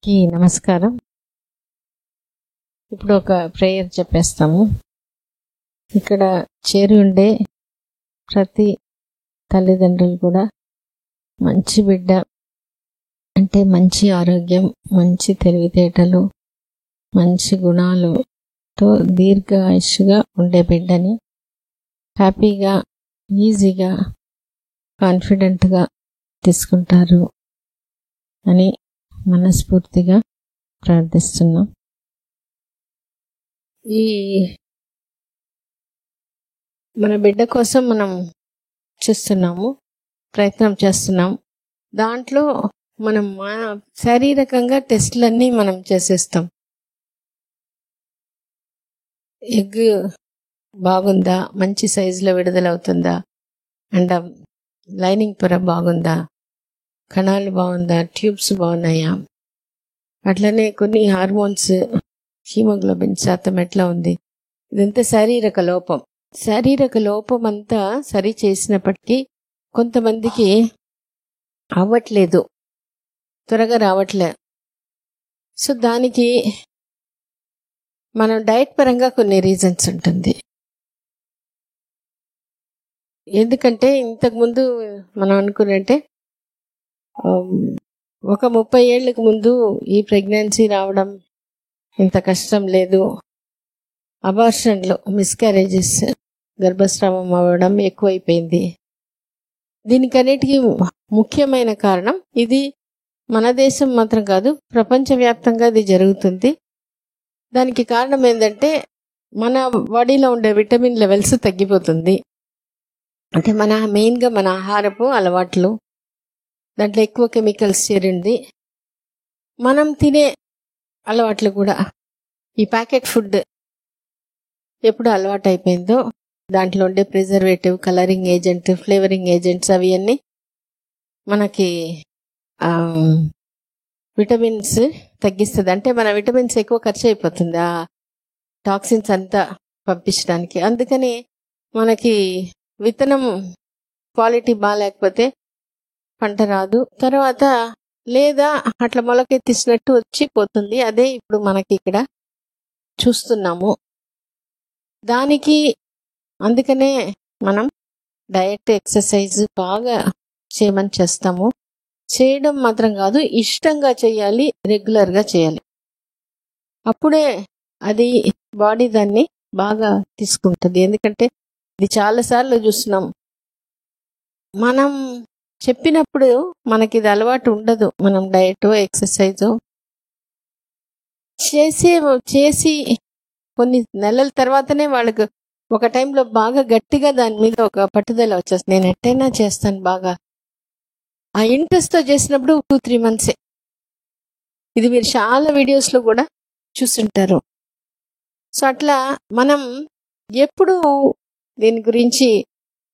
అందరికీ నమస్కారం. ఇప్పుడు ఒక ప్రేయర్ చెప్పేస్తాము. ఇక్కడ చేరి ఉండే ప్రతి తల్లిదండ్రులు కూడా మంచి బిడ్డ అంటే మంచి ఆరోగ్యం, మంచి తెలివితేటలు, మంచి గుణాలతో దీర్ఘాయుష్గా ఉండే బిడ్డని హ్యాపీగా, ఈజీగా, కాన్ఫిడెంట్గా తీసుకుంటారు అని మనస్ఫూర్తిగా ప్రార్థిస్తున్నాం. ఈ మన బిడ్డ కోసం మనం చూస్తున్నాము, ప్రయత్నం చేస్తున్నాం. దాంట్లో మనం శారీరకంగా టెస్టులన్నీ మనం చేసేస్తాం. ఎగ్ బాగుందా, మంచి సైజులో విడుదలవుతుందా, అండ్ లైనింగ్ పొర బాగుందా, కణాలు బాగుందా, ట్యూబ్స్ బాగున్నాయా, అట్లనే కొన్ని హార్మోన్స్, హీమోగ్లోబిన్ శాతం ఎట్లా ఉంది, ఇదంతా శారీరక లోపం. శారీరక లోపం అంతా సరి చేసినప్పటికీ కొంతమందికి అవ్వట్లేదు, త్వరగా రావట్లే. సో దానికి మనం డైట్ పరంగా కొన్ని రీజన్స్ ఉంటుంది. ఎందుకంటే ఇంతకుముందు మనం అనుకున్నట్టే ఒక 30 ఏళ్ళకు ముందు ఈ ప్రెగ్నెన్సీ రావడం ఇంత కష్టం లేదు, అబార్షన్లు, మిస్క్యారేజెస్, గర్భస్రావం అవ్వడం ఎక్కువైపోయింది. దీనికన్నిటికీ ముఖ్యమైన కారణం ఇది మన దేశం మాత్రం కాదు, ప్రపంచవ్యాప్తంగా ఇది జరుగుతుంది. దానికి కారణం ఏంటంటే మన బాడీలో ఉండే విటమిన్ లెవెల్స్ తగ్గిపోతుంది. అంటే మెయిన్గా మన ఆహారపు అలవాట్లు, దాంట్లో ఎక్కువ కెమికల్స్ చేరింది. మనం తినే అలవాట్లు కూడా, ఈ ప్యాకెట్ ఫుడ్ ఎప్పుడు అలవాటు అయిపోయిందో దాంట్లో ఉండే preservative, colouring agent, flavouring agents అవి అన్నీ మనకి విటమిన్స్ తగ్గిస్తుంది. అంటే మన విటమిన్స్ ఎక్కువ ఖర్చు అయిపోతుంది ఆ టాక్సిన్స్ అంతా పంపించడానికి. అందుకని మనకి విత్తనం క్వాలిటీ బాగాలేకపోతే పంట రాదు, తర్వాత లేదా అట్లా మొలకెత్తిసినట్టు వచ్చి పోతుంది. అదే ఇప్పుడు మనకి ఇక్కడ చూస్తున్నాము. దానికి అందుకనే మనం డయట్, ఎక్సర్సైజ్ బాగా చేయమని చేస్తాము. చేయడం మాత్రం కాదు, ఇష్టంగా చేయాలి, రెగ్యులర్గా చేయాలి. అప్పుడే అది బాడీ దాన్ని బాగా తీసుకుంటుంది. ఎందుకంటే ఇది చాలాసార్లు చూస్తున్నాం, మనం చెప్పినప్పుడు మనకి ఇది అలవాటు ఉండదు. మనం డయట్, ఎక్సర్సైజ్ చేసి కొన్ని నెలల తర్వాతనే వాళ్ళకు ఒక టైంలో బాగా గట్టిగా దాని మీద ఒక పట్టుదల వచ్చేస్తుంది. నేను ఎట్టైనా చేస్తాను బాగా, ఆ ఇంట్రెస్ట్తో చేసినప్పుడు 2-3 మంత్సే. ఇది మీరు చాలా వీడియోస్లో కూడా చూస్తుంటారు. సో అట్లా మనం ఎప్పుడు దీని గురించి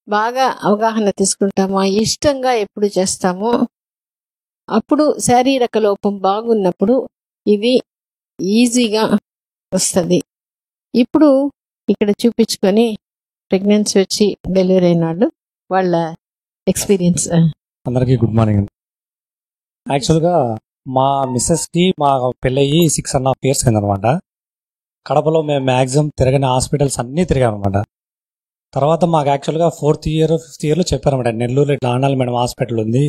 బాగా అవగాహన తీసుకుంటామో, ఇష్టంగా ఎప్పుడు చేస్తామో, అప్పుడు శారీరక లోపం బాగున్నప్పుడు ఇది ఈజీగా వస్తుంది. ఇప్పుడు ఇక్కడ చూపించుకొని ప్రెగ్నెన్సీ వచ్చి డెలివరీ అయిన వాళ్ళు వాళ్ళ ఎక్స్పీరియన్స్. అందరికీ గుడ్ మార్నింగ్. యాక్చువల్గా మా మిస్సెస్కి మా పెళ్ళయి 6.5 years అయిందనమాట. కడపలో మేము మ్యాక్సిమం తిరగని హాస్పిటల్స్ అన్నీ తిరిగామన్నమాట. తర్వాత మాకు యాక్చువల్గా 4th year 5th yearలో చెప్పారన్నమాట, నెల్లూరు ఇట్లా ఆనాలి మేడం హాస్పిటల్ ఉంది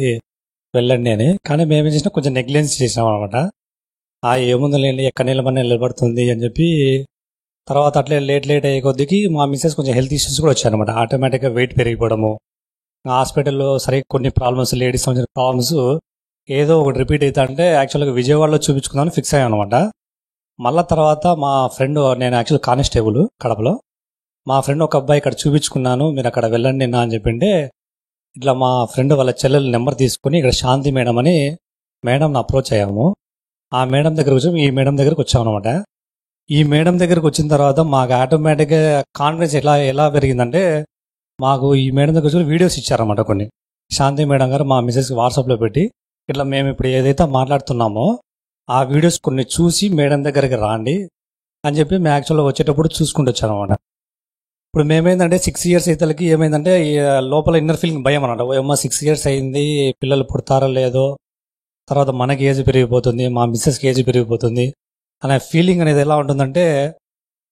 వెళ్ళండి అని. కానీ మేమేం చేసినా కొంచెం నెగ్లెన్స్ చేసాం అనమాట. ఏముంది లేండి, ఎక్కడ నిలబడి నిలబడుతుంది అని చెప్పి. తర్వాత అట్లే లేట్ అయ్యే కొద్దికి మా మిస్సెస్ కొంచెం హెల్త్ ఇష్యూస్ కూడా వచ్చాయన్నమాట. ఆటోమేటిక్గా వెయిట్ పెరిగిపోవడము, హాస్పిటల్లో సరిగ్గా కొన్ని ప్రాబ్లమ్స్, లేడీస్ సంబంధించిన ప్రాబ్లమ్స్ ఏదో ఒకటి రిపీట్ అవుతా అంటే యాక్చువల్గా విజయవాడలో చూపించుకుందామని ఫిక్స్ అయ్యాను అనమాట. మళ్ళీ తర్వాత మా ఫ్రెండ్, నేను యాక్చువల్ కానిస్టేబుల్ కడపలో, మా ఫ్రెండ్ ఒక అబ్బాయి ఇక్కడ చూపించుకున్నాను, మీరు అక్కడ వెళ్ళండి నా అని చెప్పింటే, ఇట్లా మా ఫ్రెండ్ వాళ్ళ చెల్లెల నెంబర్ తీసుకుని ఇక్కడ శాంతి మేడం అని మేడంని అప్రోచ్ అయ్యాము. ఆ మేడం దగ్గరకు వచ్చి ఈ మేడం దగ్గరకు వచ్చాము అనమాట. ఈ మేడం దగ్గరకు వచ్చిన తర్వాత మాకు ఆటోమేటిక్గా కాన్ఫిడెన్స్ ఎలా పెరిగిందంటే, మాకు ఈ మేడం దగ్గర వచ్చి వీడియోస్ ఇచ్చారన్నమాట కొన్ని. శాంతి మేడం గారు మా మిసెస్కి వాట్సాప్లో పెట్టి, ఇట్లా మేము ఇప్పుడు ఏదైతే మాట్లాడుతున్నామో ఆ వీడియోస్ కొన్ని చూసి మేడం దగ్గరికి రాండి అని చెప్పి మేము యాక్చువల్గా వచ్చేటప్పుడు చూసుకుంటూ వచ్చాను అనమాట. ఇప్పుడు మేమేందంటే 6 years ఇతలకి ఏమైందంటే లోపల ఇన్నర్ ఫీలింగ్ భయం అనమాట. ఓ అమ్మ 6 years అయింది, పిల్లలు పుడతారో లేదో, తర్వాత మనకి ఏజ్ పెరిగిపోతుంది, మా మిస్సెస్కి ఏజ్ పెరిగిపోతుంది అనే ఫీలింగ్ అనేది ఎలా ఉంటుందంటే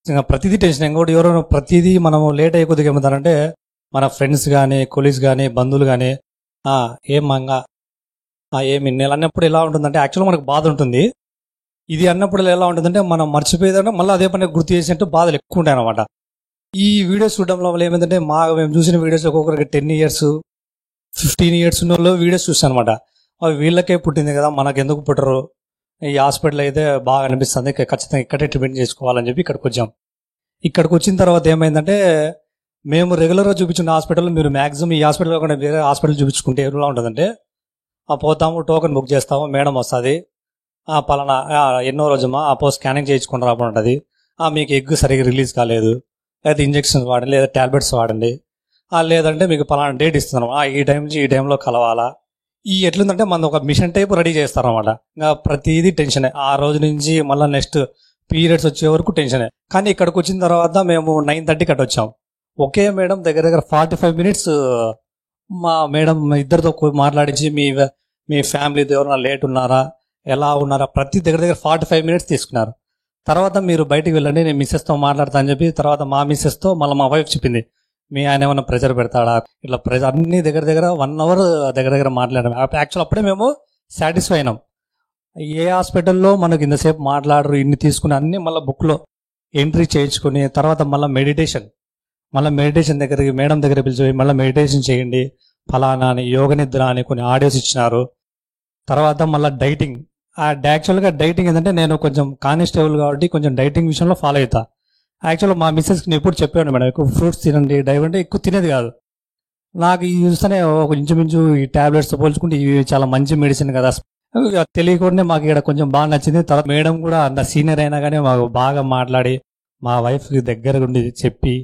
ఇంకా ప్రతిదీ టెన్షన్. ఇంకోటి ఎవరైనా ప్రతిదీ మనం లేట్ అయ్యే కొద్దిగా ఏమవుతారంటే మన ఫ్రెండ్స్ కానీ కొలీగ్స్ కానీ బంధువులు కానీ ఏం మంగా ఏమి నెల అన్నప్పుడు ఎలా ఉంటుందంటే యాక్చువల్గా మనకు బాధ ఉంటుంది. ఇది అన్నప్పుడు ఎలా ఉంటుందంటే మనం మర్చిపోయేదంటే మళ్ళీ అదే పని గుర్తు చేసినట్టు బాధలు ఎక్కువ ఉంటాయి అనమాట. ఈ వీడియోస్ చూడడం వల్ల ఏమైందంటే మేము చూసిన వీడియోస్ ఒక్కొక్కరికి 10 years 15 years ఉన్న వాళ్ళు వీడియోస్ చూస్తాను అనమాట. వీళ్ళకే పుట్టింది కదా మనకు ఎందుకు పుట్టరు, ఈ హాస్పిటల్ అయితే బాగా అనిపిస్తుంది, ఖచ్చితంగా ఇక్కడే ట్రీట్మెంట్ చేసుకోవాలని చెప్పి ఇక్కడికి వచ్చాం. ఇక్కడికి వచ్చిన తర్వాత ఏమైందంటే మేము రెగ్యులర్గా చూపించిన హాస్పిటల్ మీరు మ్యాక్సిమం ఈ హాస్పిటల్ కాకుండా వేరే హాస్పిటల్ చూపించుకుంటే ఎలా ఉంటుందంటే పోతాము, టోకెన్ బుక్ చేస్తాము, మేడం వస్తుంది, పలానా ఎన్నో రోజుమా స్కానింగ్ చేయించుకుని రాబోతుంది, మీకు ఎగ్ సరిగ్గా రిలీజ్ కాలేదు, లేదా ఇంజెక్షన్స్ వాడండి, లేదా టాబ్లెట్స్ వాడండి, లేదంటే మీకు పలానా డేట్ ఇస్తున్నాం, ఈ టైం నుంచి ఈ టైంలో కలవాలా. ఈ ఎట్లుందంటే మన ఒక మిషన్ టైప్ రెడీ చేస్తారన్నమాట. ఇంకా ప్రతిదీ టెన్షనే. ఆ రోజు నుంచి మళ్ళీ నెక్స్ట్ పీరియడ్స్ వచ్చే వరకు టెన్షనే. కానీ ఇక్కడికి వచ్చిన తర్వాత మేము 9:30 అటు వచ్చాం. ఒకే మేడం దగ్గర దగ్గర 45 minutes మా మేడం ఇద్దరితో మాట్లాడించి మీ ఫ్యామిలీతో ఎవరైనా లేట్ ఉన్నారా, ఎలా ఉన్నారా, ప్రతి దగ్గర దగ్గర 45 minutes తీసుకున్నారు. తర్వాత మీరు బయటికి వెళ్ళండి, నేను మిస్సెస్తో మాట్లాడతా అని చెప్పి తర్వాత మా మిస్సెస్తో మళ్ళీ మా వైఫ్ చెప్పింది, మీ ఆయన ఏమైనా ప్రెజర్ పెడతాడా, ఇట్లా ప్రెజర్ అన్ని దగ్గర దగ్గర 1 hour దగ్గర దగ్గర మాట్లాడాం. యాక్చువల్ అప్పుడే మేము సాటిస్ఫై అయినాం. ఏ హాస్పిటల్లో మనకు ఇంతసేపు మాట్లాడరు, ఇన్ని తీసుకుని అన్ని మళ్ళీ బుక్లో ఎంట్రీ చేయించుకుని తర్వాత మళ్ళీ మెడిటేషన్ దగ్గరికి మేడం దగ్గర పిలిచి మళ్ళీ మెడిటేషన్ చేయండి ఫలానా అని, యోగ నిద్ర అని కొన్ని ఆడియోస్ ఇచ్చినారు. తర్వాత మళ్ళీ డైటింగ్. యాక్చువల్గా డైటింగ్ ఏంటంటే నేను కొంచెం కానిస్టేబుల్ కాబట్టి కొంచెం డైటింగ్ విషయంలో ఫాలో అవుతా. యాక్చువల్గా మా మిస్సెస్కి నేను ఎప్పుడు చెప్పాను మేడం, ఎక్కువ ఫ్రూట్స్ తినండి, డైట్ అంటే ఎక్కువ తినేది కాదు. నాకు ఈ చూస్తేనే ఒక ఇంచుమించు ఈ టాబ్లెట్స్ పోల్చుకుంటే ఇవి చాలా మంచి మెడిసిన్ కదా, తెలియకుండానే మాకు ఇక్కడ కొంచెం బాగా నచ్చింది. తర్వాత మేడం కూడా అంత సీనియర్ అయినా కానీ మాకు బాగా మాట్లాడి మా వైఫ్కి దగ్గర ఉండి చెప్పి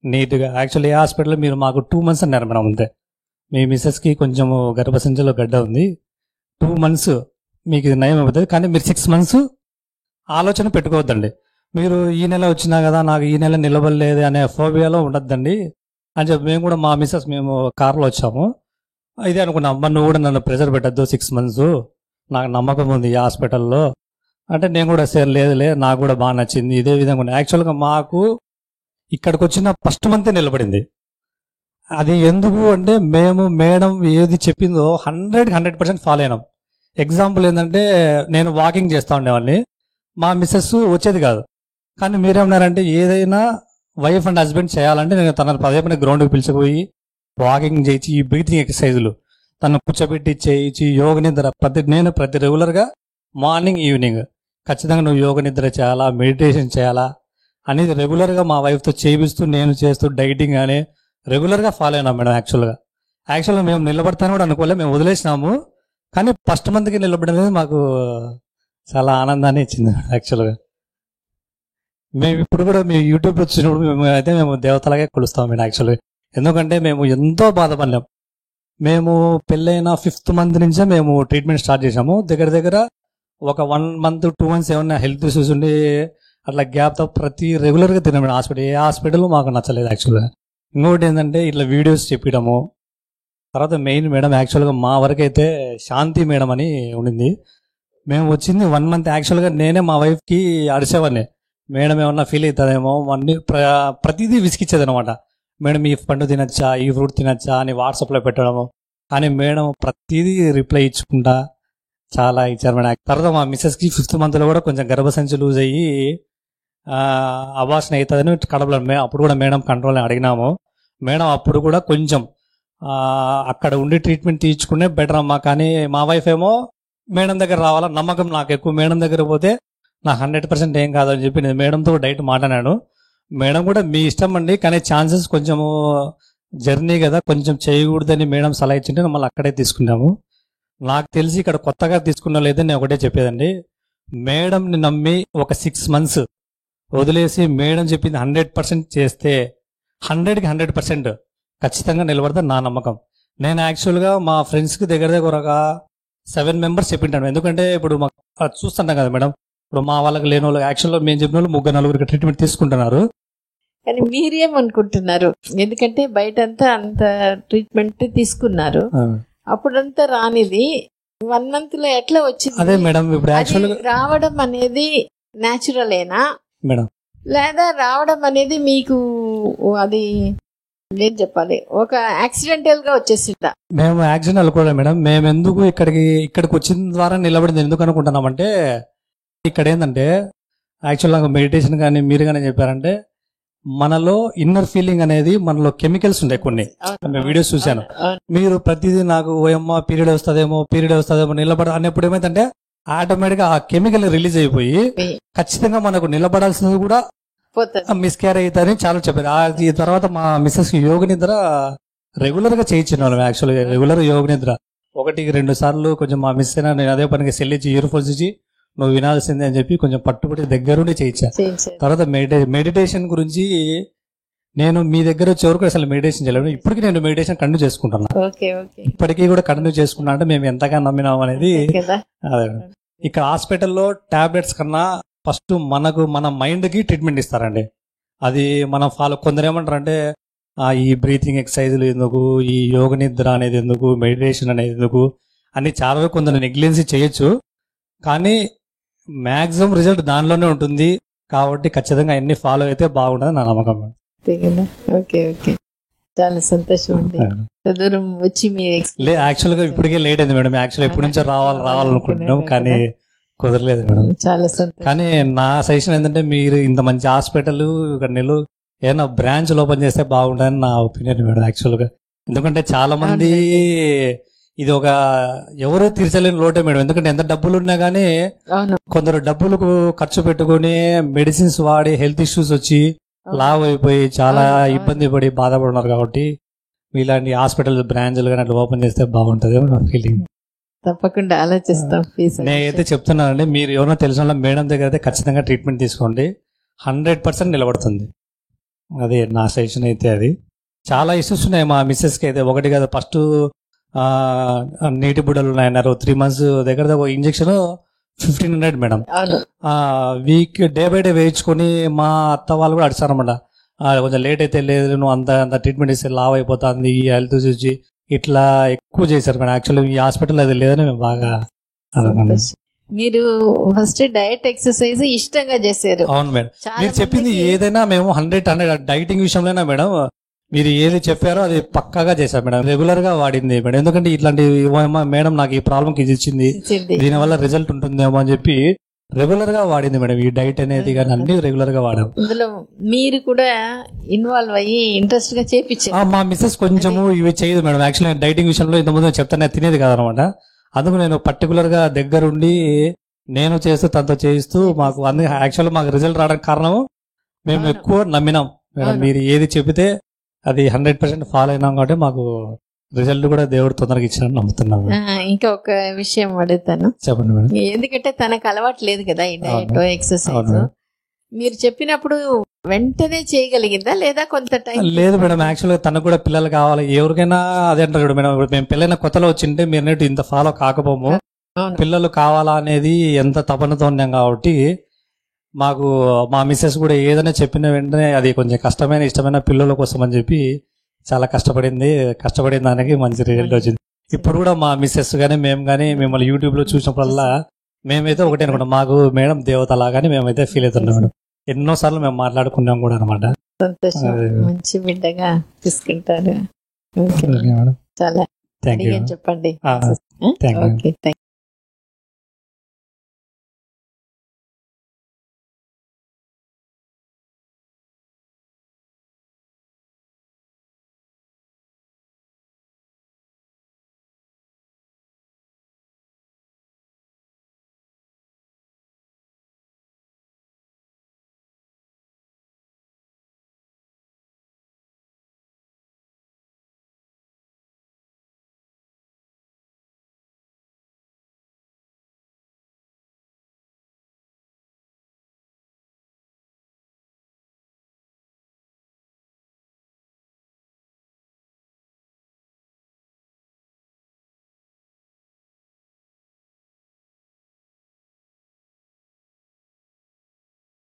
నీట్గా. యాక్చువల్లీ ఏ హాస్పిటల్లో మీరు మాకు 2 months అన్నారు మేడం. అంతే, మీ మిస్సెస్కి కొంచెం గర్భసంచిలో గడ్డ ఉంది, 2 months మీకు ఇది నయం అవుతుంది, కానీ మీరు 6 months ఆలోచన పెట్టుకోవద్దండి. మీరు ఈ నెల వచ్చినా కదా నాకు ఈ నెల నిలబడలేదు అనే ఫోబియాలో ఉండద్దండి అని చెప్పి మేము కూడా మా మిస్సెస్ మేము కార్లో వచ్చాము. ఇదే అనుకున్నాం, అమ్మ నువ్వు కూడా నన్ను ప్రెజర్ పెట్టద్దు, 6 months నాకు నమ్మకం ఉంది ఈ హాస్పిటల్లో అంటే. నేను కూడా సార్ లేదులే నాకు కూడా బాగా నచ్చింది, ఇదే విధంగా ఉంది. యాక్చువల్గా మాకు ఇక్కడికి వచ్చిన ఫస్ట్ మంతే నిలబడింది. అది ఎందుకు అంటే మేము మేడం ఏది చెప్పిందో 100% ఫాలో అయినాం. ఎగ్జాంపుల్ ఏంటంటే నేను వాకింగ్ చేస్తూ ఉండేవాడిని, మా మిస్సెస్ వచ్చేది కాదు. కానీ మీరేమన్నారంటే ఏదైనా వైఫ్ అండ్ హస్బెండ్ చేయాలంటే నేను తనను పదే గ్రౌండ్కి పిలిచిపోయి వాకింగ్ చేయించి ఈ బ్రీతింగ్ ఎక్సర్సైజులు తను కూర్చోబెట్టి చేయించి యోగ నిద్ర నేను ప్రతి రెగ్యులర్గా మార్నింగ్ ఈవినింగ్ ఖచ్చితంగా నువ్వు యోగ నిద్ర చేయాలా, మెడిటేషన్ చేయాలా అనేది రెగ్యులర్గా మా వైఫ్తో చేయిస్తూ నేను చేస్తూ డైటింగ్ అని రెగ్యులర్గా ఫాలో అయినాం మేడం. యాక్చువల్గా మేము నిలబడతాను కూడా అనుకోలే, మేము వదిలేసినాము. కానీ ఫస్ట్ మంత్కి నిలబడలేదు మాకు చాలా ఆనందాన్ని ఇచ్చింది. యాక్చువల్గా మేము ఇప్పుడు కూడా మీ యూట్యూబ్ వచ్చినప్పుడు మేము దేవతలాగే కొలుస్తాం మేము. యాక్చువల్గా ఎందుకంటే మేము ఎంతో బాధపడినాం. మేము పెళ్ళైన 5th month నుంచే మేము ట్రీట్మెంట్ స్టార్ట్ చేసాము. దగ్గర దగ్గర ఒక 1 month 2 months ఏమన్నా హెల్త్ ఇష్యూస్ ఉండి అట్లా గ్యాప్తో ప్రతి రెగ్యులర్గా తిన్నాం హాస్పిటల్. ఏ హాస్పిటల్ మాకు నచ్చలేదు యాక్చువల్గా. ఇంకొకటి ఏంటంటే ఇట్లా వీడియోస్ చెప్పడము. తర్వాత మెయిన్ మేడం యాక్చువల్గా మా వరకు అయితే శాంతి మేడం అని ఉండింది. మేము వచ్చింది 1 month. యాక్చువల్గా నేనే మా వైఫ్కి అరిసేవాడిని, మేడం ఏమన్నా ఫీల్ అవుతుందేమో అన్ని ప్రతిదీ విసిగిచ్చేది అనమాట. మేడం ఈ పండు తినచ్చా, ఈ ఫ్రూట్ తినచ్చా అని వాట్సాప్లో పెట్టడము. కానీ మేడం ప్రతిదీ రిప్లై ఇచ్చుకుంటా చాలా ఇచ్చారు మేడం. తర్వాత మా మిస్సెస్కి 5th monthలో కూడా కొంచెం గర్భసంచి లూజ్ అయ్యి అబార్షన్ అవుతుందని కడపలో అప్పుడు కూడా మేడం కంట్రోల్ అడిగినాము. మేడం అప్పుడు కూడా కొంచెం అక్కడ ఉండి ట్రీట్మెంట్ తీర్చుకునే బెటర్ అమ్మా, కానీ మా వైఫ్ ఏమో మేడం దగ్గర రావాలా నమ్మకం నాకు ఎక్కువ, మేడం దగ్గర పోతే నాకు 100% ఏం కాదని చెప్పి నేను మేడంతో డైట్ మాట్లాడాను. మేడం కూడా మీ ఇష్టం అండి, కానీ ఛాన్సెస్ కొంచెము జర్నీ కదా కొంచెం చేయకూడదని మేడం సలహా ఇచ్చింటే మళ్ళీ అక్కడే తీసుకున్నాము. నాకు తెలిసి ఇక్కడ కొత్తగా తీసుకున్న లేదని నేను ఒకటే చెప్పేదండి, మేడంని నమ్మి ఒక 6 months వదిలేసి మేడం చెప్పింది 100% చేస్తే 100కి 100% ఖచ్చితంగా నిలబడతాను నా నమ్మకం. నేను యాక్చువల్గా మా ఫ్రెండ్స్కి దగ్గర దగ్గర ఒక 7 members చెప్పింటాను. ఎందుకంటే ఇప్పుడు మాకు చూస్తుంటాం కదా మేడం, ఇప్పుడు మా వాళ్ళకి లేని వాళ్ళు యాక్చువల్గా మేము చెప్పిన వాళ్ళు 3-4 ట్రీట్మెంట్ తీసుకుంటున్నారు. కానీ మీరేమనుకుంటున్నారు, ఎందుకంటే బయట అంతా అంత ట్రీట్మెంట్ తీసుకున్నారు, అప్పుడంతా రానిది 1 month లో ఎట్లా వచ్చింది? అదే మేడం ఇప్పుడు అది యాక్చువల్ రావడం అనేది న్యాచురలేనా మేడం లేదా రావడం అనేది మీకు అది ఏం చెప్పాలి, ఒక యాక్సిడెంటల్ గా వచ్చేసిందా? మేము యాక్సిడెంట్ అనుకోలేదు మేడం. మేము ఎందుకు ఇక్కడికి వచ్చిన ద్వారా నిలబడింది ఎందుకు అనుకుంటున్నామంటే, ఇక్కడ ఏంటంటే యాక్చువల్గా మెడిటేషన్ కానీ మీరు కానీ చెప్పారంటే మనలో ఇన్నర్ ఫీలింగ్ అనేది మనలో కెమికల్స్ ఉంటాయి కొన్ని. నేను వీడియోస్ చూశాను. మీరు ప్రతిదీ నాకు ఓయమ్మ పీరియడ్ వస్తుందేమో నిలబడ అనేప్పుడు ఏమైందంటే ఆటోమేటిక్ గా ఆ కెమికల్ రిలీజ్ అయిపోయి ఖచ్చితంగా మనకు నిలబడాల్సినది కూడా మిస్క్యార్ అవుతారని చాలా చెప్పారు. ఈ తర్వాత మా మిస్సెస్ యోగ నిద్ర రెగ్యులర్ గా చేయించిన వాళ్ళం. యాక్చువల్గా రెగ్యులర్ యోగ నిద్ర 1-2 సార్లు కొంచెం మా మిస్ అయినా నేను అదే పనికి సెల్లిచ్చి ఇయర్ ఫోన్స్ ఇచ్చి నువ్వు వినాల్సిందే అని చెప్పి కొంచెం పట్టుబడి దగ్గరుండి చేయించా. తర్వాత మెడిటేషన్ గురించి నేను మీ దగ్గర వచ్చే వరకు అసలు మెడిటేషన్ చేయలేదు. ఇప్పటికీ నేను మెడిటేషన్ కంటిన్యూ చేసుకుంటున్నా. ఇప్పటికీ కూడా కంటిన్యూ చేసుకున్నా అంటే మేము ఎంతగా నమ్మినాం అనేది. అదే ఇక్కడ హాస్పిటల్లో టాబ్లెట్స్ కన్నా ఫస్ట్ మన మైండ్ కి ట్రీట్మెంట్ ఇస్తారండి. అది మనం కొందరు ఏమంటారంటే ఈ బ్రీతింగ్ ఎక్సర్సైజులు ఎందుకు, ఈ యోగ నిద్ర అనేది ఎందుకు, మెడిటేషన్ అనేది ఎందుకు అని చాలా కొందరు నెగ్లిజెన్సీ చేయొచ్చు. కానీ మాక్సిమం రిజల్ట్ దానిలోనే ఉంటుంది. కాబట్టి ఖచ్చితంగా అన్ని ఫాలో అయితే బాగుంటుంది నా నమ్మకం. ఓకే ఓకే, చాలా సంతోషం అండి. దూరం వచ్చి యాక్చువల్ గా ఇప్పటికే లేట్ అయింది మేడం. యాక్చువల్ ఎప్పటి నుంచో రావాలనుకుంటున్నాం కానీ కుదరలేదు మేడం. చాలా సంతోషం. కానీ నా సజెషన్ ఏంటంటే మీరు ఇంత మంచి హాస్పిటల్ ఇక్కడ ఏదైనా బ్రాంచ్ ఓపెన్ చేస్తే బాగుంటుందని నా ఒపీనియన్ మేడం. యాక్చువల్ గా ఎందుకంటే చాలా మంది ఇది ఒక ఎవరో తీర్చలేని లోటే మేడం. ఎందుకంటే ఎంత డబ్బులు ఉన్నా గానీ కొందరు డబ్బులకు ఖర్చు పెట్టుకుని మెడిసిన్స్ వాడి హెల్త్ ఇష్యూస్ వచ్చి లావ్ అయిపోయి చాలా ఇబ్బంది పడి బాధపడున్నారు. కాబట్టి ఇలాంటి హాస్పిటల్ బ్రాంచ్లు కానీ అట్లా ఓపెన్ చేస్తే బాగుంటుంది నా ఫీలింగ్. తప్పకుండా ఆలోచిస్తాం. నేనైతే చెప్తున్నానండి, మీరు ఎవరైనా తెలిసిన మేడం దగ్గర అయితే ఖచ్చితంగా ట్రీట్మెంట్ తీసుకోండి. 100% నిలబడుతుంది. అదే నా సజెషన్ అయితే. అది చాలా ఇష్యూస్ ఉన్నాయి మా మిస్సెస్ కి అయితే. ఒకటి కదా, ఫస్ట్ నీటి బుడ్డలు ఉన్నాయన్నారు. 3 months దగ్గర injection 1500 madam. Week day by day వేయించుకొని మా అత్త వాళ్ళు కూడా అడిచారన్నమాట. కొంచెం లేట్ అయితే లేదు, నువ్వు అంత ట్రీట్మెంట్ ఇస్తే లావ్ అయిపోతుంది, హెల్త్ చూసి ఇట్లా ఎక్కువ చేశారు మేడం. యాక్చువల్లీ ఈ హాస్పిటల్ అది లేదని మేము బాగా. మీరు ఫస్ట్ డయట్ ఎక్సర్సైజ్ ఇష్టంగా చేశారు. అవును మేడం, మీరు చెప్పింది ఏదైనా మేము 100 డైటింగ్ విషయంలోనే మేడం మీరు ఏది చెప్పారో అది పక్కాగా చేశారు మేడం. రెగ్యులర్ గా వాడింది మేడం. ఎందుకంటే ఇట్లాంటి మేడం నాకు ఈ ప్రాబ్లం ఇది ఇచ్చింది, దీనివల్ల రిజల్ట్ ఉంటుందేమో అని చెప్పి రెగ్యులర్ గా వాడింది మేడం. ఈ డైట్ అనేది కానీ అన్ని రెగ్యులర్ గా వాడాం. ఇందులో మీరు కూడా ఇన్వాల్వ్ అయ్యి ఇంట్రెస్ట్ గా చేపించారు. మా మిస్సెస్ కొంచెము ఇవి చేయదు మేడం. యాక్చువల్లీ డైటింగ్ విషయంలో ఇంతకుముందు చెప్తానే తినేది కాదనమాట. అందుకు నేను పర్టికులర్ గా దగ్గరుండి నేను చేస్తూ తనతో చేయిస్తూ మాకు యాక్చువల్ మాకు రిజల్ట్ రావడానికి కారణం మేము ఎక్కువ నమ్మినాం మేడం. మీరు ఏది చెబితే అది 100% ఫాలో అయినాం కాబట్టి మాకు రిజల్ట్ కూడా దేవుడు తొందరగా ఇచ్చారని నమ్ముతున్నాం. ఇంకా ఒక విషయం అడుగుతాను, చెప్పండి మేడం. ఎందుకంటే తనకు అలవాటు లేదు కదా ఈ డయట్ ఎక్సర్సైజ్. మీరు చెప్పినప్పుడు వెంటనే చేయగలిగిందా లేదా కొంత టైం? లేదు మేడం, యాక్చువల్ గా తనకు కూడా పిల్లలు కావాలి. ఎవరికైనా అదే అంటారు మేడం. ఇప్పుడు మేము పెళ్ళైన కొత్తలో వచ్చింటే మీరు ఇంత ఫాలో కాకపోము, పిల్లలు కావాలా అనేది ఎంత తపనతో ఉన్నాం. కాబట్టి మాకు మా మిస్సెస్ కూడా ఏదైనా చెప్పిన వెంటనే అది కొంచెం కష్టమైన ఇష్టమైన పిల్లల కోసం అని చెప్పి చాలా కష్టపడిన దానికి మంచి రిజల్ట్ వచ్చింది. ఇప్పుడు కూడా మా మిస్సెస్ గానీ మేము గానీ మిమ్మల్ని యూట్యూబ్ లో చూసినప్పుడల్లా మేమైతే ఒకటే అనుకుంటాం, మాకు మేడం దేవత లాగానే మేమైతే ఫీల్ అవుతున్నాం మేడం. ఎన్నోసార్లు మేము మాట్లాడుకున్నాం కూడా అనమాట. సంతోషం, మంచి బిడ్డగా తీసుకుంటారు. చాలా చెప్పండి.